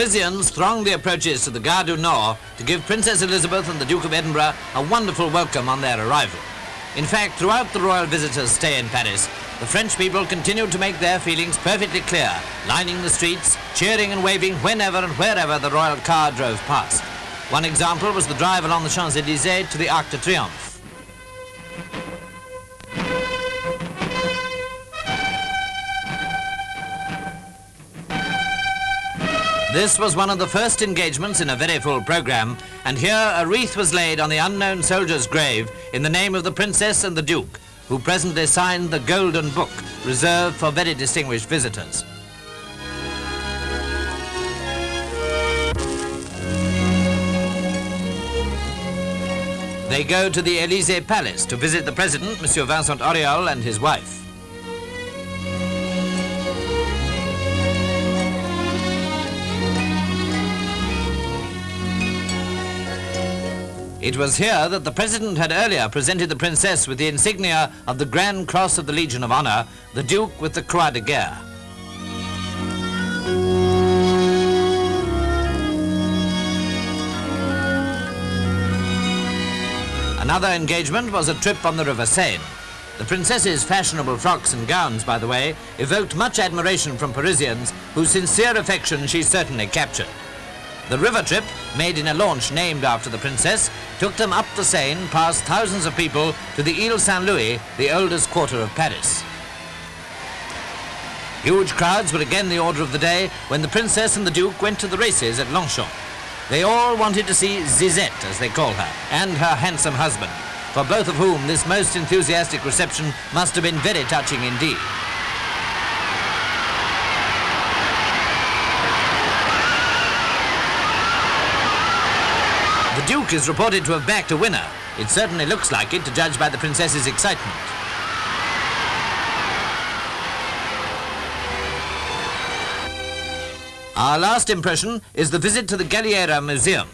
Parisians thronged the approaches to the Gare du Nord to give Princess Elizabeth and the Duke of Edinburgh a wonderful welcome on their arrival. In fact, throughout the royal visitors' stay in Paris, the French people continued to make their feelings perfectly clear, lining the streets, cheering and waving whenever and wherever the royal car drove past. One example was the drive along the Champs-Élysées to the Arc de Triomphe. This was one of the first engagements in a very full program, and here a wreath was laid on the unknown soldier's grave in the name of the Princess and the Duke, who presently signed the Golden Book, reserved for very distinguished visitors. They go to the Élysée Palace to visit the President, Monsieur Vincent Auriol, and his wife. It was here that the President had earlier presented the Princess with the insignia of the Grand Cross of the Legion of Honor, the Duke with the Croix de Guerre. Another engagement was a trip on the River Seine. The Princess's fashionable frocks and gowns, by the way, evoked much admiration from Parisians, whose sincere affection she certainly captured. The river trip, made in a launch named after the Princess, took them up the Seine past thousands of people to the Ile Saint-Louis, the oldest quarter of Paris. Huge crowds were again the order of the day when the Princess and the Duke went to the races at Longchamp. They all wanted to see Zizette, as they call her, and her handsome husband, for both of whom this most enthusiastic reception must have been very touching indeed. The Duke is reported to have backed a winner. It certainly looks like it, to judge by the Princess's excitement. Our last impression is the visit to the Galliera Museum.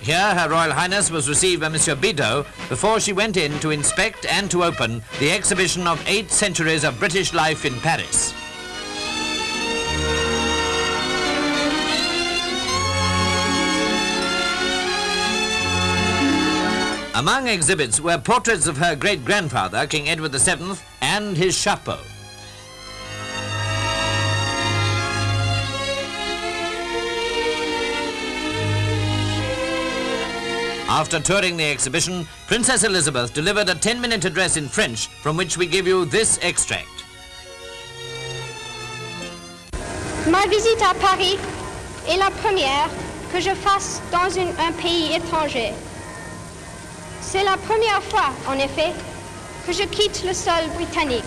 Here, Her Royal Highness was received by Monsieur Bidot before she went in to inspect and to open the exhibition of 8 centuries of British life in Paris. Among exhibits were portraits of her great-grandfather, King Edward VII, and his chapeau. After touring the exhibition, Princess Elizabeth delivered a 10-minute address in French, from which we give you this extract. Ma visite à Paris est la première que je fasse dans un pays étranger. C'est la première fois, en effet, que je quitte le sol britannique.